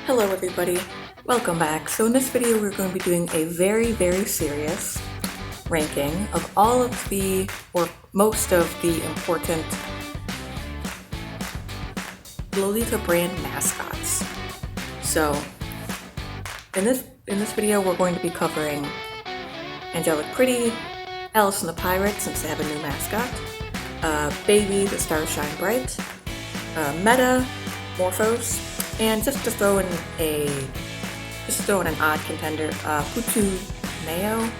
Hello everybody, welcome back. So in this video we're going to be doing a very serious ranking of all of the, or most of the important Lolita brand mascots. So in this video we're going to be covering Angelic Pretty, Alice and the Pirate since they have a new mascot, Baby the Starshine Bright, Metamorphose, and just to throw in an odd contender, Punkuma,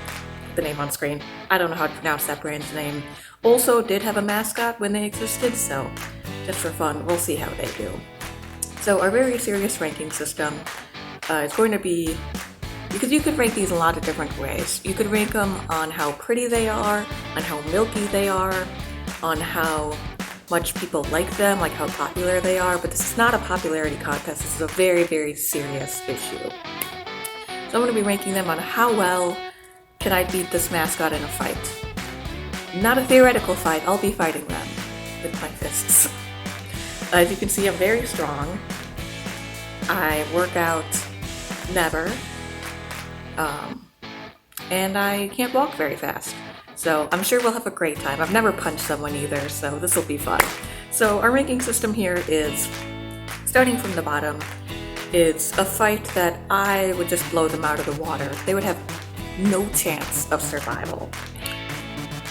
the name on screen. I don't know how to pronounce that brand's name. Also did have a mascot when they existed, so just for fun, we'll see how they do. So our very serious ranking system is going to be, because you could rank these a lot of different ways. You could rank them on how pretty they are, on how milky they are, on how much people like them, like how popular they are, but this is not a popularity contest. This is a very serious issue. So I'm going to be ranking them on how well can I beat this mascot in a fight. Not a theoretical fight, I'll be fighting them with my fists. As you can see, I'm very strong. I work out never, and I can't walk very fast. So I'm sure we'll have a great time. I've never punched someone either, so this will be fun. So our ranking system here is, starting from the bottom, it's a fight that I would just blow them out of the water. They would have no chance of survival.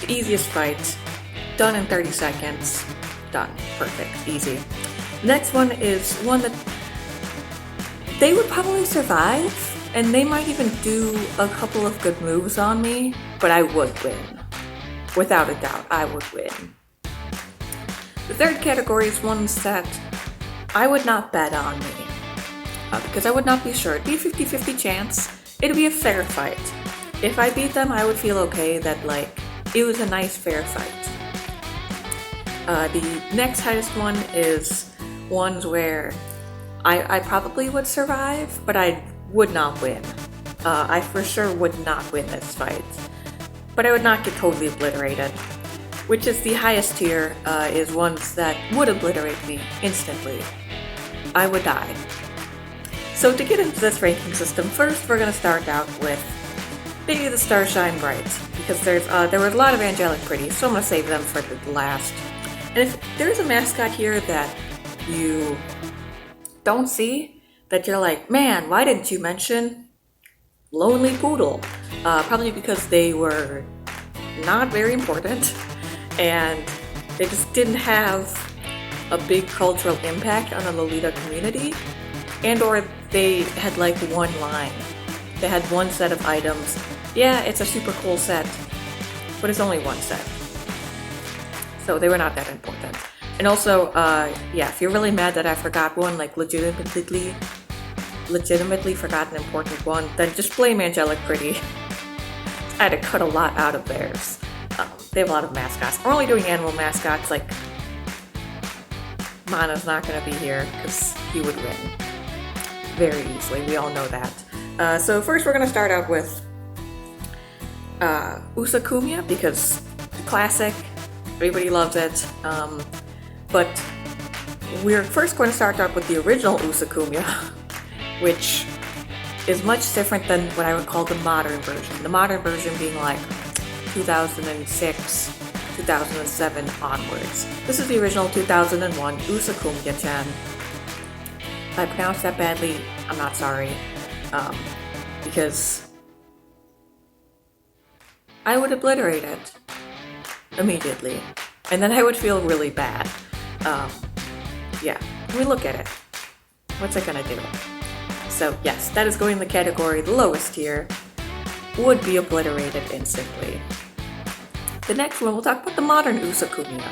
The easiest fight, done in 30 seconds, done, perfect, easy. Next one is one that they would probably survive, and they might even do a couple of good moves on me, but I would win. Without a doubt, I would win. The third category is ones that I would not bet on me, because I would not be sure. It'd be a 50-50 chance. It'd be a fair fight. If I beat them, I would feel okay that, like, it was a nice fair fight. The next highest one is ones where I probably would survive, but I would not win. I for sure would not win this fight. But I would not get totally obliterated, which is the highest tier, is ones that would obliterate me instantly. I would die. So to get into this ranking system, first we're going to start out with Baby the Starshine Bright, because there was a lot of Angelic Pretty, so I'm going to save them for the last. And if there's a mascot here that you don't see, that you're like, man, why didn't you mention Lonely Poodle? Probably because they were not very important and they just didn't have a big cultural impact on the Lolita community, and or they had like one line. They had one set of items. Yeah, it's a super cool set, but it's only one set. So they were not that important. And also, yeah, if you're really mad that I forgot one, like legitimately forgot an important one, then just blame Angelic Pretty. I had to cut a lot out of theirs. They have a lot of mascots. We're only doing animal mascots, like Mana's not going to be here because he would win very easily. We all know that. So first we're going to start out with Usakumya, because the classic, everybody loves it. But we're first going to start out with the original Usakumya, which is much different than what I would call the modern version. The modern version being like 2006, 2007 onwards. This is the original 2001 Usakumya-chan. If I pronounced that badly, I'm not sorry, because I would obliterate it immediately, and then I would feel really bad. Yeah, we look at it. What's it gonna do? So yes, that is going in the category, the lowest tier, would be obliterated instantly. The next one, we'll talk about the modern Usakumya.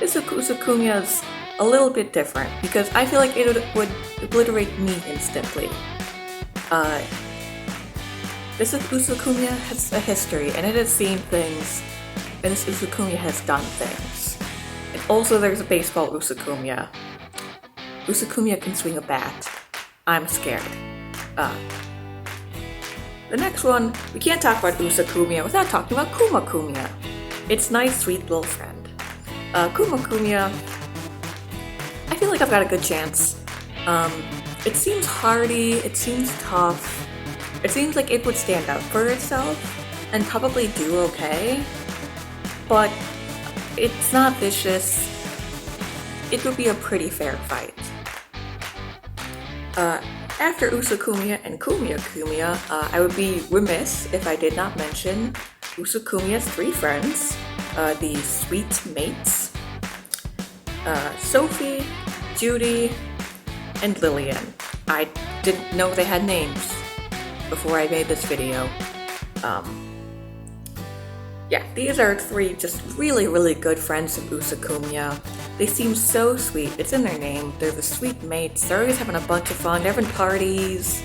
This Usakumya is a little bit different, because I feel like it would obliterate me instantly. This Usakumya has a history, and it has seen things, and this Usakumya has done things. And also there's a baseball Usakumya. Usakumya can swing a bat. I'm scared. The next one, we can't talk about Usakumya without talking about Kuma-Kumya. It's nice, sweet little friend. Kuma-Kumya, I feel like I've got a good chance. It seems hardy, it seems tough, it seems like it would stand up for itself and probably do okay, but it's not vicious. It would be a pretty fair fight. After Usakumya and Kuma-Kumya, I would be remiss if I did not mention Usakumya's 3 friends, the sweet mates, Sophie, Judy, and Lillian. I didn't know they had names before I made this video. Yeah, these are 3 just really good friends of Usakumya. They seem so sweet. It's in their name. They're the sweet mates. They're always having a bunch of fun. They're having parties.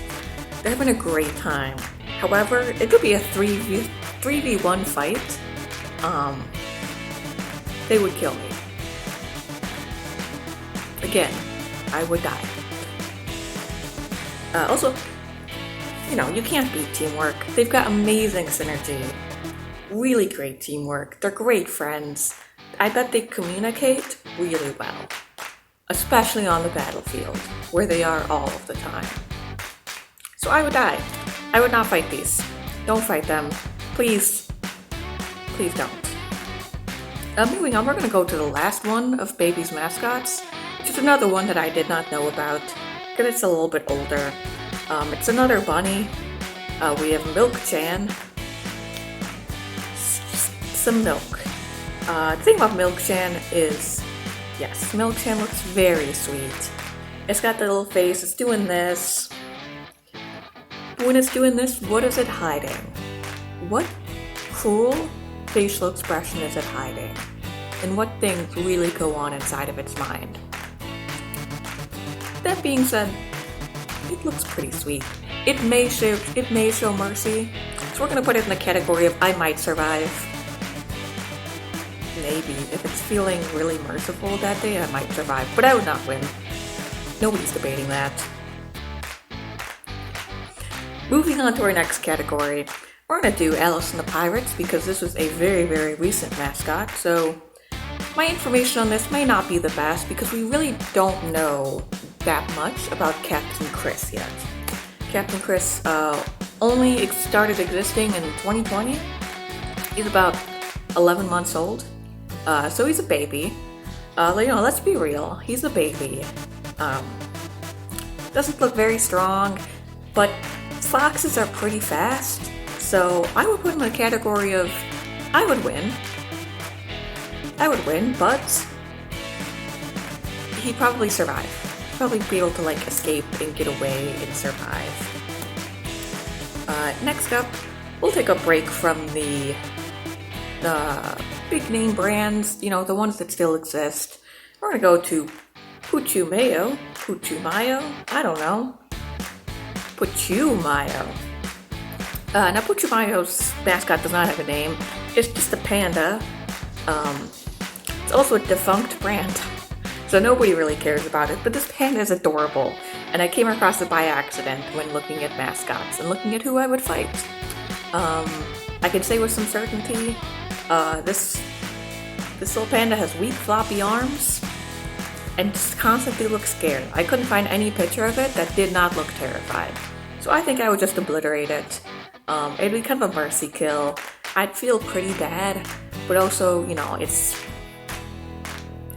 They're having a great time. However, it could be a 3v1 fight. They would kill me. Again, I would die. Also, you can't beat teamwork. They've got amazing synergy. Really great teamwork. They're great friends. I bet they communicate really well. Especially on the battlefield, where they are all of the time. So I would die. I would not fight these. Don't fight them. Please. Please don't. Moving on, we're going to go to the last one of Baby's Mascots, which is another one that I did not know about, because it's a little bit older. It's another bunny. We have Milk-chan. Some milk. The thing about Milk-chan is, yes, Milk-chan looks very sweet. It's got the little face, it's doing this. But when it's doing this, what is it hiding? What cruel facial expression is it hiding? And what things really go on inside of its mind? That being said, it looks pretty sweet. It may show mercy, so we're gonna put it in the category of I might survive. Maybe. If it's feeling really merciful that day, I might survive, but I would not win. Nobody's debating that. Moving on to our next category, we're gonna do Alice and the Pirates because this was a very recent mascot, so my information on this may not be the best because we really don't know that much about Captain Chris yet. Captain Chris only started existing in 2020. He's about 11 months old. So he's a baby. Let's be real. He's a baby. Doesn't look very strong, but foxes are pretty fast. So I would put him in the category of I would win. But he'd probably survive. Probably be able to escape and get away and survive. Next up, we'll take a break from the big name brands, the ones that still exist. We're gonna go to Puchumayo, I don't know. Puchumayo. Now Puchumayo's mascot does not have a name. It's just a panda. It's also a defunct brand, so nobody really cares about it, but this panda is adorable, and I came across it by accident when looking at mascots and looking at who I would fight. I can say with some certainty, this little panda has weak floppy arms and just constantly looks scared. I couldn't find any picture of it that did not look terrified. So I think I would just obliterate it. It'd be kind of a mercy kill. I'd feel pretty bad, but also,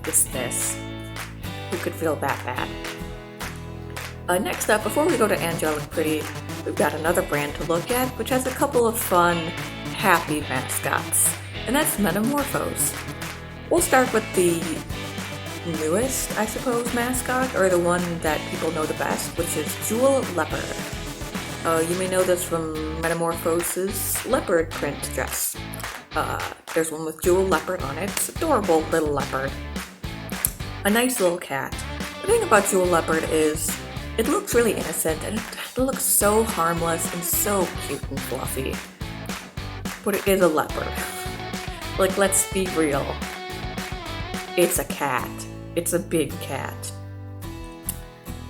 it's this. Who could feel that bad? Next up, before we go to Angelic Pretty, we've got another brand to look at, which has a couple of fun, happy mascots, and that's Metamorphose. We'll start with the newest, I suppose, mascot, or the one that people know the best, which is Jewel Leopard. You may know this from Metamorphose's leopard print dress. There's one with Jewel Leopard on it. It's an adorable little leopard. A nice little cat. The thing about Jewel Leopard is it looks really innocent and it looks so harmless and so cute and fluffy. But it is a leopard. Let's be real. It's a cat. It's a big cat.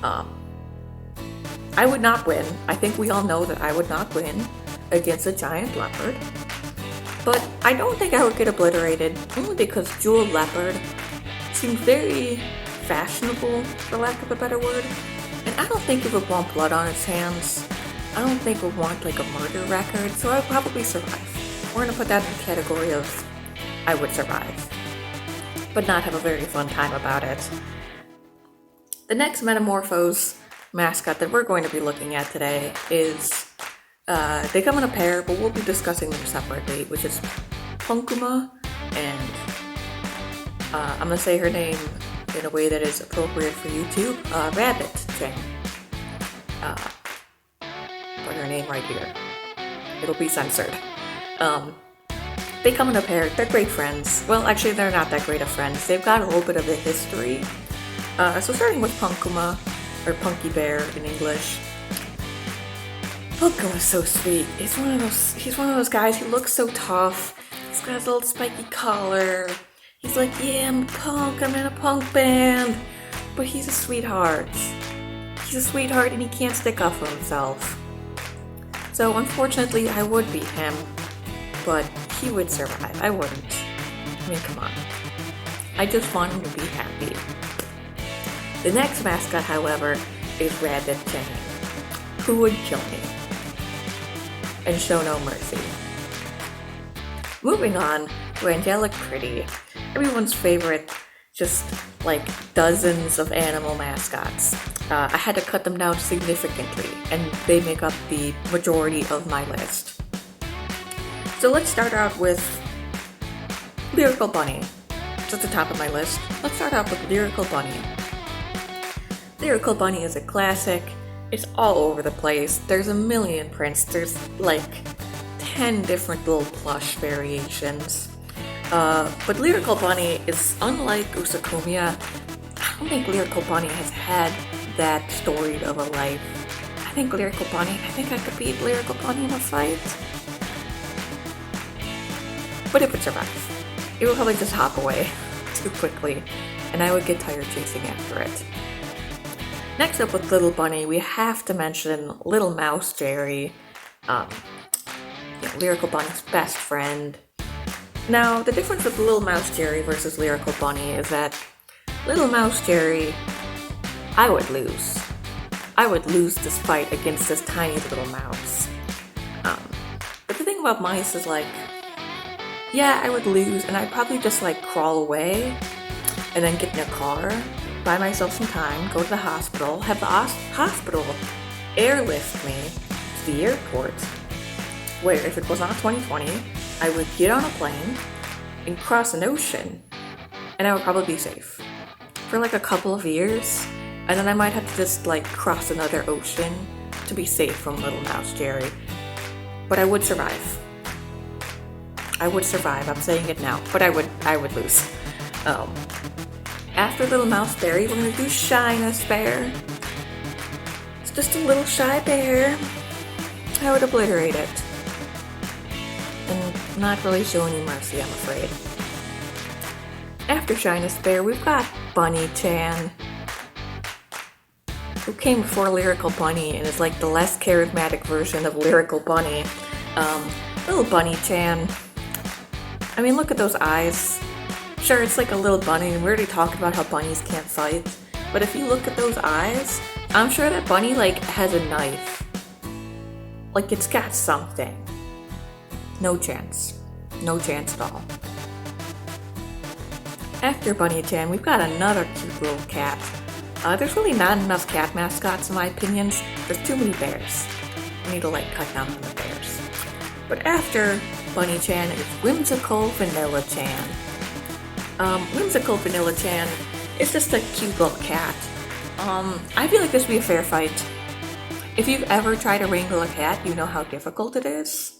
I would not win. I think we all know that I would not win against a giant leopard. But I don't think I would get obliterated, only because Jewel Leopard seems very fashionable, for lack of a better word. And I don't think it would want blood on its hands. I don't think it would want like a murder record, so I would probably survive. We're gonna put that in the category of I would survive, but not have a very fun time about it. The next Metamorphose mascot that we're going to be looking at today is, they come in a pair, but we'll be discussing them separately, which is Punkuma, and I'm gonna say her name in a way that is appropriate for YouTube, Rabbit-chan. Put her name right here. It'll be censored. They come in a pair, they're great friends. Well, actually, they're not that great of friends. They've got a little bit of a history. So starting with Punkuma, or Punky Bear in English. Punkuma's so sweet. He's one of those guys who looks so tough. He's got his little spiky collar. He's like, yeah, I'm a punk, I'm in a punk band. But he's a sweetheart. He's a sweetheart and he can't stick up for himself. So unfortunately, I would beat him, but he would survive. I wouldn't. I mean, come on. I just want him to be happy. The next mascot, however, is Rabbit-chan, who would kill me and show no mercy. Moving on to Angelic Pretty, everyone's favorite, just like dozens of animal mascots. I had to cut them down significantly, and they make up the majority of my list. So let's start out with Lyrical Bunny. It's at the top of my list. Let's start out with Lyrical Bunny. Lyrical Bunny is a classic. It's all over the place. There's a million prints. There's like 10 different little plush variations. But Lyrical Bunny is unlike Usakumya. I don't think Lyrical Bunny has had that storied of a life. I think I could beat Lyrical Bunny in a fight. But it would survive. It would probably just hop away too quickly, and I would get tired chasing after it. Next up with Little Bunny, we have to mention Little Mouse Jerry, Lyrical Bunny's best friend. Now, the difference with Little Mouse Jerry versus Lyrical Bunny is that Little Mouse Jerry, I would lose. I would lose this fight against this tiny little mouse. But the thing about mice is like, yeah, I would lose, and I'd probably just like crawl away and then get in a car, buy myself some time, go to the hospital, have the hospital airlift me to the airport, where if it was not 2020, I would get on a plane and cross an ocean, and I would probably be safe for like a couple of years, and then I might have to just like cross another ocean to be safe from Little Mouse Jerry. But I would survive. I would survive, I'm saying it now, but I would lose. After Little Mouse Berry, we're gonna do Shyness Bear. It's just a little shy bear. I would obliterate it. And not really show any mercy, I'm afraid. After Shyness Bear, we've got Bunny-chan, who came before Lyrical Bunny and is like the less charismatic version of Lyrical Bunny. Little Bunny-chan. I mean, look at those eyes. Sure, it's like a little bunny, and we already talked about how bunnies can't fight. But if you look at those eyes, I'm sure that bunny, like, has a knife. Like, it's got something. No chance. No chance at all. After Bunny-chan, we've got another cute little cat. There's really not enough cat mascots, in my opinion. There's too many bears. We need to, like, cut down on the bears. But after Bunny-chan is Whimsical Vanilla-chan. Whimsical Vanilla-chan is just a cute little cat. I feel like this would be a fair fight. If you've ever tried to wrangle a cat, you know how difficult it is.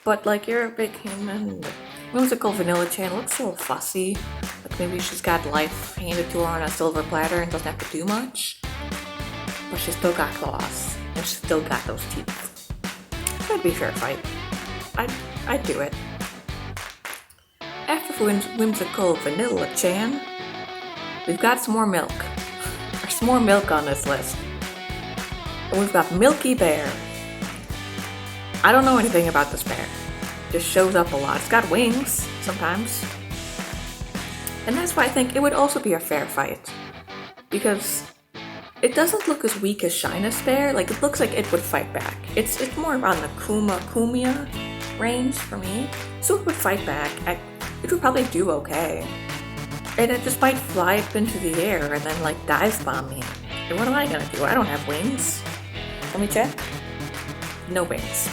But like, you're a big human. Whimsical Vanilla-chan looks a little fussy. Like maybe she's got life handed to her on a silver platter and doesn't have to do much. But she's still got claws. And she's still got those teeth. That'd be a fair fight. I'd do it. After Whimsical Vanilla-chan, we've got some more milk. There's some more milk on this list. And we've got Milky Bear. I don't know anything about this bear. Just shows up a lot. It's got wings, sometimes. And that's why I think it would also be a fair fight. Because it doesn't look as weak as Shyness Bear. Like, it looks like it would fight back. It's more around the Kuma-Kumya range for me. So it would fight back. It would probably do okay. And it just might fly up into the air and then like dive bomb me. And what am I gonna do? I don't have wings. Let me check. No wings.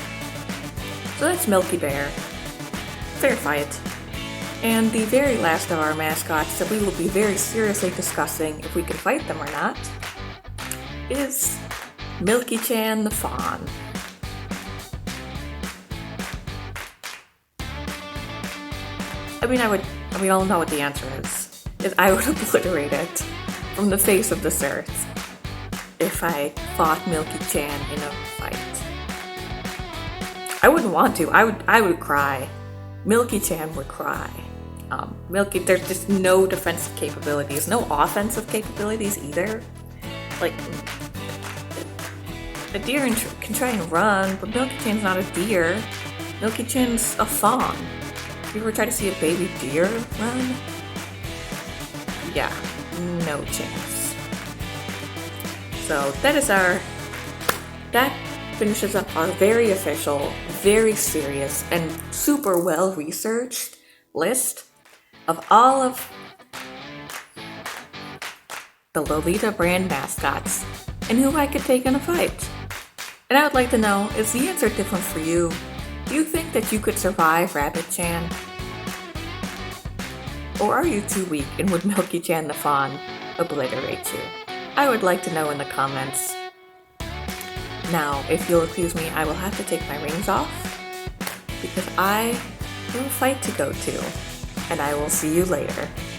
So that's Milky Bear. Fair fight. And the very last of our mascots that we will be very seriously discussing if we can fight them or not is Milky-chan the Fawn. We all know what the answer is I would obliterate it from the face of this earth if I fought Milky-chan in a fight. I wouldn't want to. I would cry. Milky-chan would cry. There's just no defensive capabilities, no offensive capabilities either. Like, a deer can try and run, but Milky-chan's not a deer. Milky-chan's a fawn. You ever try to see a baby deer run? Yeah, no chance. So that finishes up our very official, very serious, and super well-researched list of all of the Lolita brand mascots and who I could take in a fight. And I would like to know, is the answer different for you? Do you think that you could survive Rabbit-chan? Or are you too weak and would Milky-chan the Fawn obliterate you? I would like to know in the comments. Now, if you'll excuse me, I will have to take my rings off because I have a fight to go to, and I will see you later.